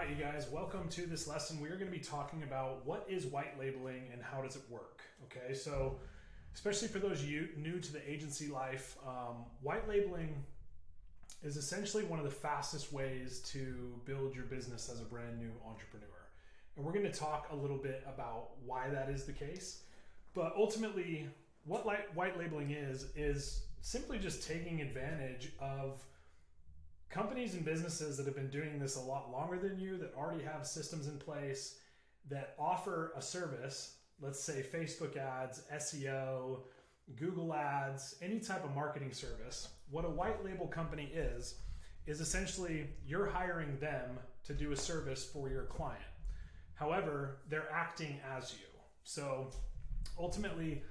right, you guys, welcome to this lesson. We are going to be talking about what is white labeling and how does it work. Okay, so especially for those you new to the agency life, white labeling is essentially one of the fastest ways to build your business as a brand new entrepreneur. And we're going to talk a little bit about why that is the case. But ultimately, what white labeling is simply just taking advantage of companies and businesses that have been doing this a lot longer than you, that already have systems in place, that offer a service, let's say Facebook ads, SEO, Google ads, any type of marketing service. What a white label company is essentially you're hiring them to do a service for your client. However, they're acting as you. So ultimately,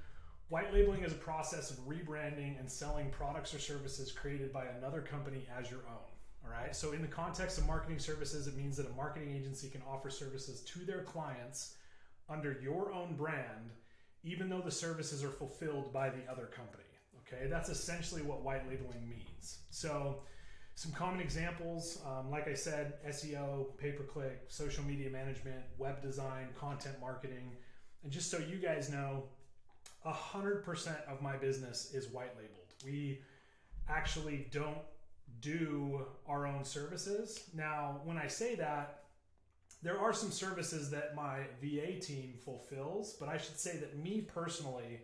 white labeling is a process of rebranding and selling products or services created by another company as your own. All right. So in the context of marketing services, it means that a marketing agency can offer services to their clients under your own brand, even though the services are fulfilled by the other company. Okay. That's essentially what white labeling means. So some common examples, like I said, SEO, pay-per-click, social media management, web design, content marketing. And just so you guys know, 100% of my business is white labeled. We actually don't do our own services. Now, when I say that, there are some services that my VA team fulfills, but I should say that me personally,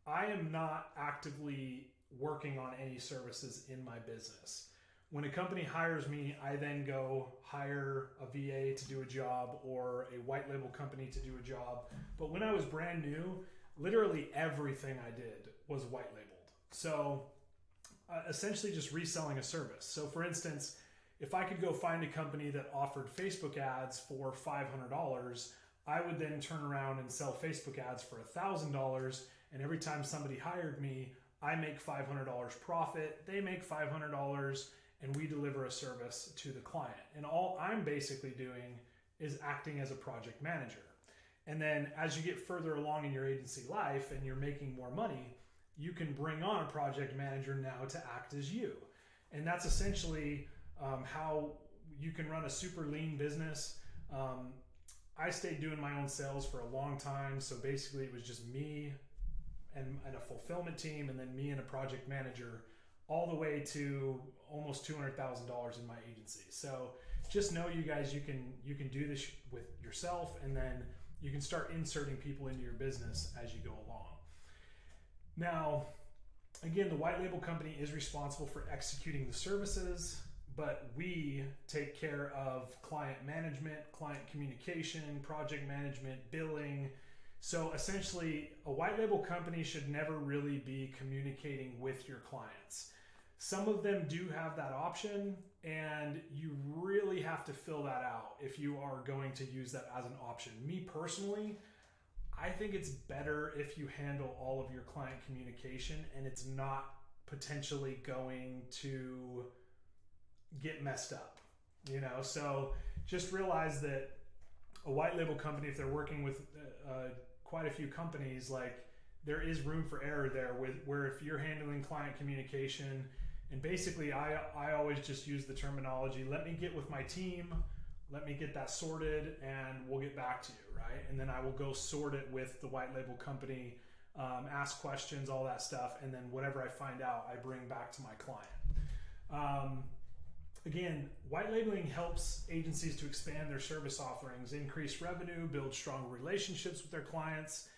I am not actively working on any services in my business. When a company hires me, I then go hire a VA to do a job or a white label company to do a job. But when I was brand new, literally everything I did was white labeled. So essentially just reselling a service. So for instance, if I could go find a company that offered Facebook ads for $500, I would then turn around and sell Facebook ads for $1,000. And every time somebody hired me, I make $500 profit, they make $500, and we deliver a service to the client. And all I'm basically doing is acting as a project manager. And then as you get further along in your agency life and you're making more money, you can bring on a project manager now to act as you. And that's essentially how you can run a super lean business. I stayed doing my own sales for a long time. So basically it was just me and a fulfillment team, and then me and a project manager, all the way to almost $200,000 in my agency. So just know, you guys, you can do this with yourself, and then you can start inserting people into your business as you go along. Now, again, the white label company is responsible for executing the services, but we take care of client management, client communication, project management, billing. So essentially, a white label company should never really be communicating with your clients. Some of them do have that option, and you really have to fill that out if you are going to use that as an option. Me personally, I think it's better if you handle all of your client communication and it's not potentially going to get messed up, So just realize that a white label company, if they're working with quite a few companies, like, there is room for error there, where if you're handling client communication, and basically I always just use the terminology, let me get with my team, let me get that sorted, and we'll get back to you, right? And then I will go sort it with the white label company, ask questions, all that stuff, and then whatever I find out, I bring back to my client. Again, white labeling helps agencies to expand their service offerings, increase revenue, build strong relationships with their clients,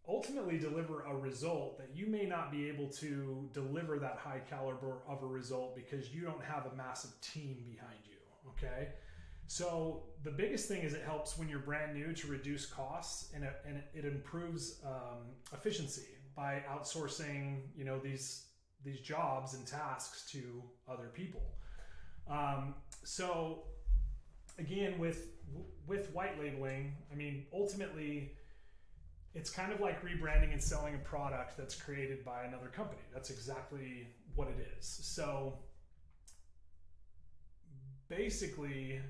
ultimately deliver a result that you may not be able to deliver that high caliber of a result because you don't have a massive team behind you, okay? So the biggest thing is it helps when you're brand new to reduce costs, and it improves efficiency by outsourcing, these jobs and tasks to other people. So again, with white labeling, ultimately, it's kind of like rebranding and selling a product that's created by another company. That's exactly what it is. So basically,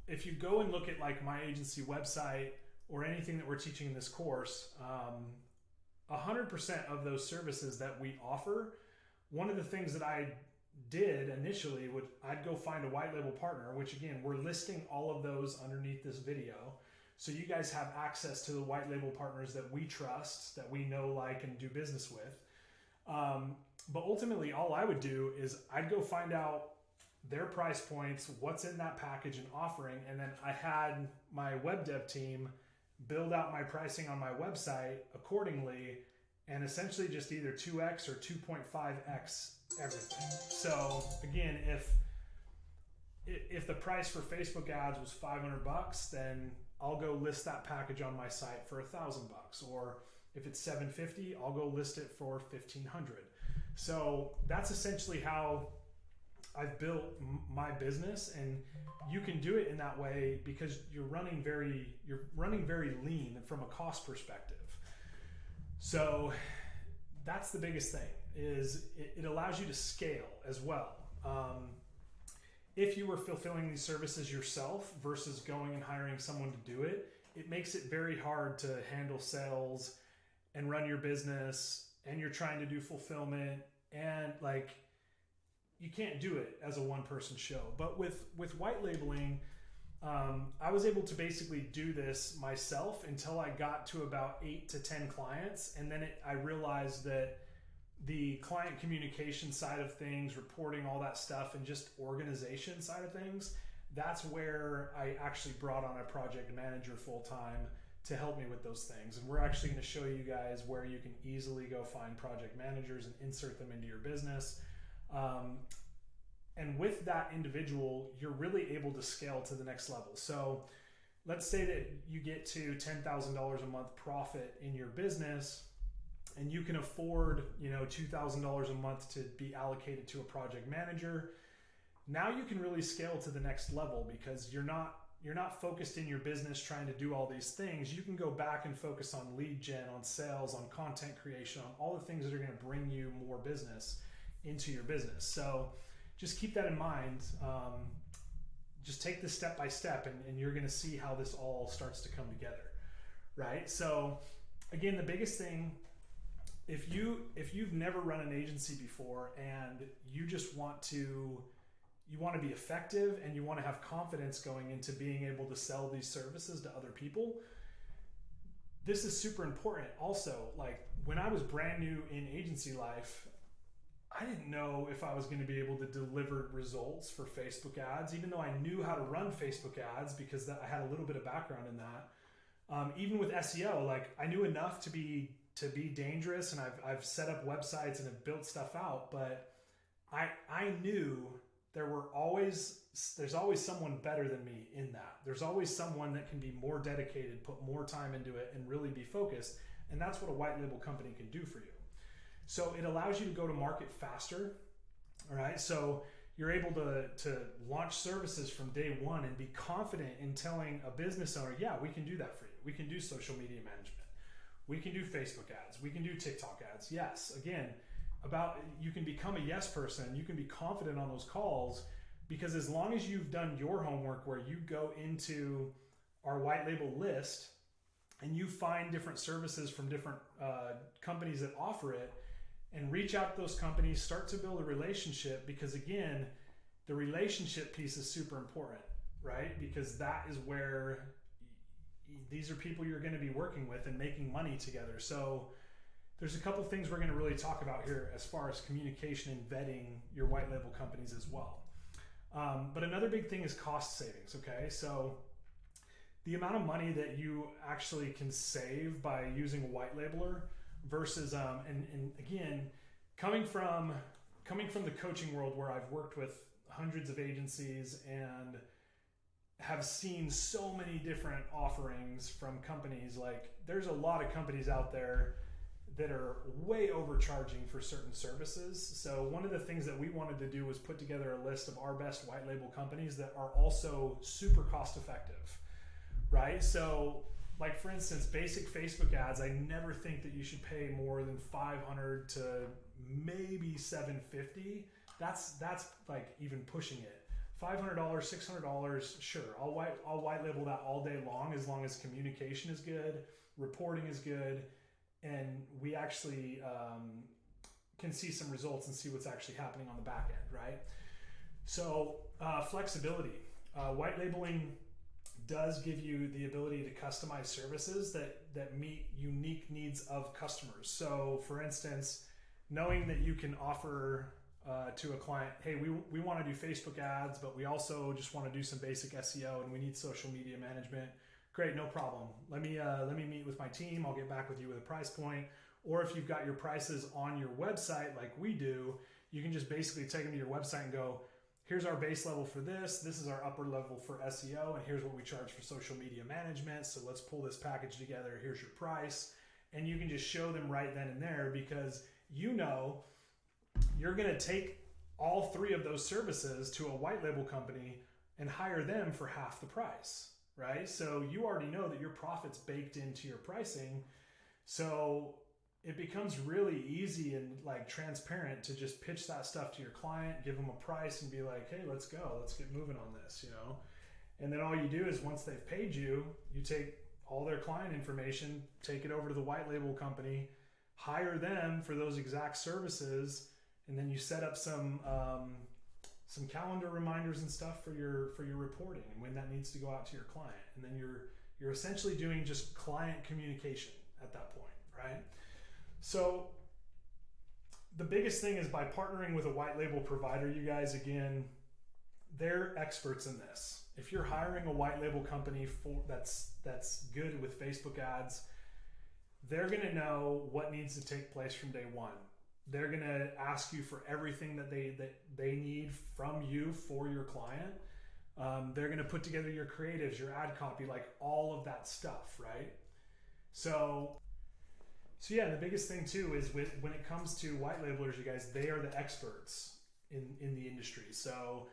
if you go and look at like my agency website or anything that we're teaching in this course, 100% of those services that we offer, one of the things that I did initially would I'd go find a white label partner, which again, we're listing all of those underneath this video. So you guys have access to the white label partners that we trust, that we know, like, and do business with. But ultimately, all I would do is I'd go find out their price points, what's in that package and offering, and then I had my web dev team build out my pricing on my website accordingly, and essentially just either 2x or 2.5x everything. So again, if the price for Facebook ads was $500, then I'll go list that package on my site for $1,000. Or if it's $750, I'll go list it for $1,500. So that's essentially how I've built my business, and you can do it in that way because you're running very lean from a cost perspective. So that's the biggest thing, is it allows you to scale as well. If you were fulfilling these services yourself versus going and hiring someone to do it, it makes it very hard to handle sales and run your business, and you're trying to do fulfillment, and like, you can't do it as a one-person show. But with white labeling, I was able to basically do this myself until I got to about 8 to 10 clients. And then I realized that the client communication side of things, reporting, all that stuff, and just organization side of things, that's where I actually brought on a project manager full-time to help me with those things. And we're actually going to show you guys where you can easily go find project managers and insert them into your business. And with that individual, you're really able to scale to the next level. So let's say that you get to $10,000 a month profit in your business, and you can afford, $2,000 a month to be allocated to a project manager. Now you can really scale to the next level because you're not focused in your business trying to do all these things. You can go back and focus on lead gen, on sales, on content creation, on all the things that are going to bring you more business into your business. So just keep that in mind. Just take this step by step, and you're going to see how this all starts to come together, right? So again, the biggest thing, if you've never run an agency before and you just want to be effective and you want to have confidence going into being able to sell these services to other people, this is super important. Also, like, when I was brand new in agency life, I didn't know if I was going to be able to deliver results for Facebook ads, even though I knew how to run Facebook ads because I had a little bit of background in that. Even with SEO, like, I knew enough to be dangerous, and I've set up websites and have built stuff out, but I knew there's always someone better than me in that. There's always someone that can be more dedicated, put more time into it, and really be focused. And that's what a white label company can do for you. So it allows you to go to market faster. All right. So you're able to launch services from day one and be confident in telling a business owner, yeah, we can do that for you. We can do social media management. We can do Facebook ads. We can do TikTok ads. Yes. Again, you can become a yes person. You can be confident on those calls, because as long as you've done your homework, where you go into our white label list and you find different services from different companies that offer it, and reach out to those companies, start to build a relationship, because again, the relationship piece is super important, right? Because that is where these are people you're going to be working with and making money together. So there's a couple things we're going to really talk about here as far as communication and vetting your white label companies as well. But another big thing is cost savings. Okay. So the amount of money that you actually can save by using a white labeler versus, and again, coming from the coaching world, where I've worked with hundreds of agencies and have seen so many different offerings from companies, like, there's a lot of companies out there that are way overcharging for certain services. So one of the things that we wanted to do was put together a list of our best white label companies that are also super cost effective, right? So, like, for instance, basic Facebook ads, I never think that you should pay more than $500 to maybe $750. That's like even pushing it. $500, $600, sure. I'll white label that all day long, as communication is good, reporting is good, and we actually can see some results and see what's actually happening on the back end, right? So flexibility. White labeling does give you the ability to customize services that meet unique needs of customers. So for instance, knowing that you can offer to a client, hey, we want to do Facebook ads, but we also just want to do some basic SEO and we need social media management. Great, no problem. Let me meet with my team. I'll get back with you with a price point. Or if you've got your prices on your website like we do, you can just basically take them to your website and go, here's our base level for this is our upper level for SEO, and here's what we charge for social media management. So let's pull this package together. Here's your price. And you can just show them right then and there, because you know you're going to take all three of those services to a white label company and hire them for half the price, right? So you already know that your profit's baked into your pricing. So it becomes really easy and like transparent to just pitch that stuff to your client, give them a price and be like, hey, let's go, let's get moving on this, you know? And then all you do is once they've paid you, you take all their client information, take it over to the white label company, hire them for those exact services, and then you set up some calendar reminders and stuff for your reporting and when that needs to go out to your client. And then you're essentially doing just client communication at that point, right? So the biggest thing is by partnering with a white label provider, you guys, again, they're experts in this. If you're hiring a white label company that's good with Facebook ads, they're going to know what needs to take place from day one. They're going to ask you for everything that they need from you for your client. They're going to put together your creatives, your ad copy, like all of that stuff, right? So yeah, the biggest thing too is when it comes to white labelers, you guys, they are the experts in the industry. So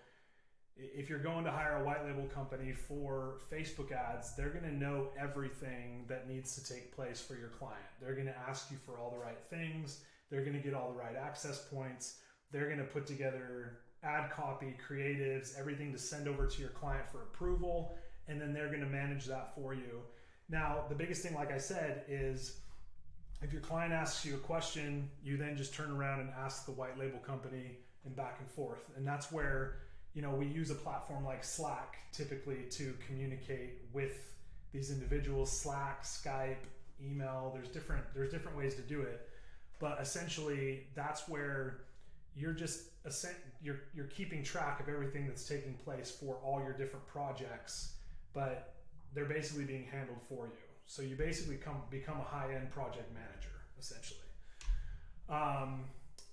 if you're going to hire a white label company for Facebook ads, they're going to know everything that needs to take place for your client. They're going to ask you for all the right things. They're going to get all the right access points. They're going to put together ad copy, creatives, everything to send over to your client for approval. And then they're going to manage that for you. Now, the biggest thing, like I said, is if your client asks you a question, you then just turn around and ask the white label company and back and forth. And that's where, we use a platform like Slack typically to communicate with these individuals. Slack, Skype, email, there's different ways to do it. But essentially that's where you're keeping track of everything that's taking place for all your different projects, but they're basically being handled for you. So you basically become a high-end project manager, essentially.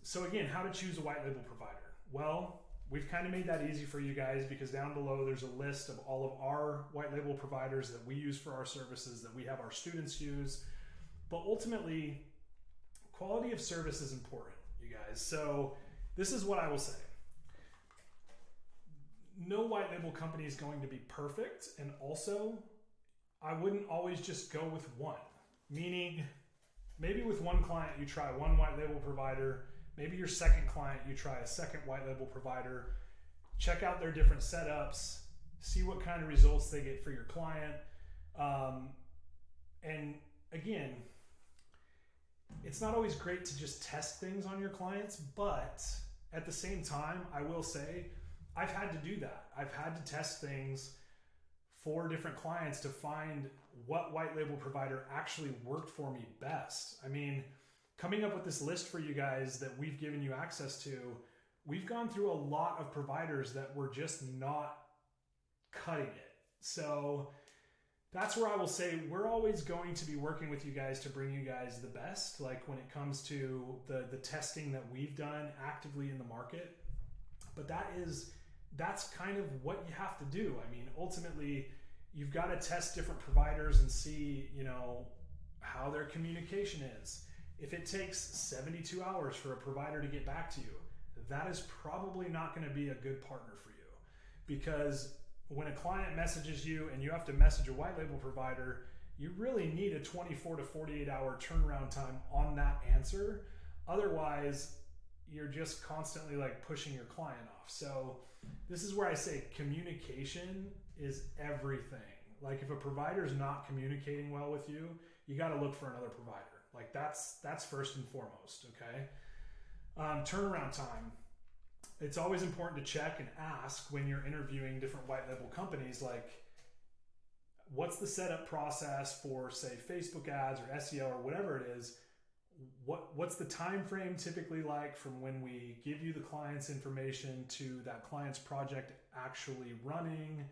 So again, how to choose a white label provider? Well, we've kind of made that easy for you guys because down below there's a list of all of our white label providers that we use for our services, that we have our students use. But ultimately, quality of service is important, you guys. So this is what I will say. No white label company is going to be perfect, and also I wouldn't always just go with one. Meaning, maybe with one client you try one white label provider, maybe your second client you try a second white label provider, check out their different setups, see what kind of results they get for your client. And again, it's not always great to just test things on your clients, but at the same time, I will say, I've had to do that. I've had to test things for different clients to find what white label provider actually worked for me best. I mean, coming up with this list for you guys that we've given you access to, we've gone through a lot of providers that were just not cutting it. So that's where I will say we're always going to be working with you guys to bring you guys the best, like when it comes to the testing that we've done actively in the market. But that's kind of what you have to do. I mean, ultimately, you've got to test different providers and see, how their communication is. If it takes 72 hours for a provider to get back to you, that is probably not going to be a good partner for you, because when a client messages you and you have to message a white label provider, you really need a 24 to 48 hour turnaround time on that answer. Otherwise, you're just constantly like pushing your client off. So this is where I say communication is everything. Like if a provider is not communicating well with you, you got to look for another provider. Like that's first and foremost. Okay. Turnaround time. It's always important to check and ask when you're interviewing different white label companies, like, what's the setup process for, say, Facebook ads or SEO or whatever it is? What's the time frame typically like from when we give you the client's information to that client's project actually running?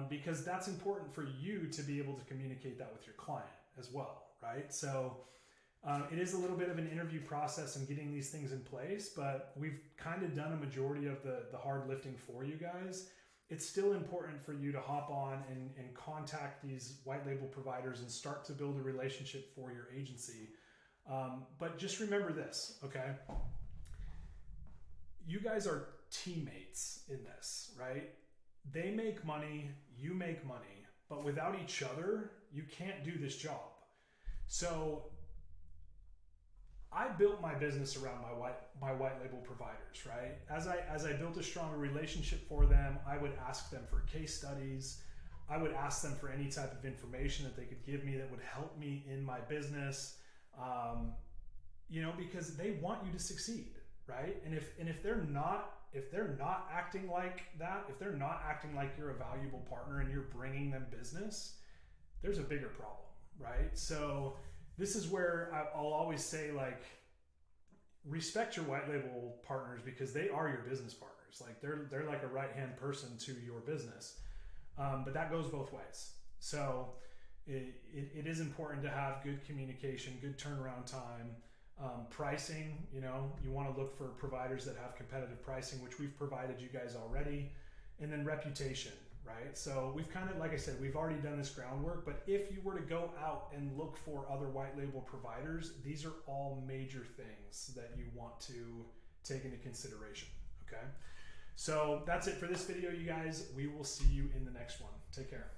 Because that's important for you to be able to communicate that with your client as well, right? So it is a little bit of an interview process and getting these things in place, but we've kind of done a majority of the hard lifting for you guys. It's still important for you to hop on and contact these white label providers and start to build a relationship for your agency. But just remember this, okay? You guys are teammates in this, right? They make money, you make money, but without each other, you can't do this job. So I built my business around my white label providers, right? As I built a stronger relationship for them, I would ask them for case studies. I would ask them for any type of information that they could give me that would help me in my business, because they want you to succeed, right? And if they're not acting like that, if they're not acting like you're a valuable partner and you're bringing them business, there's a bigger problem, right? So this is where I'll always say, like, respect your white label partners because they are your business partners. Like they're like a right-hand person to your business. But that goes both ways. So it is important to have good communication, good turnaround time, pricing. You want to look for providers that have competitive pricing, which we've provided you guys already, and then reputation, right? So we've kind of, like I said, we've already done this groundwork, but if you were to go out and look for other white label providers, these are all major things that you want to take into consideration, okay? So that's it for this video, you guys. We will see you in the next one. Take care.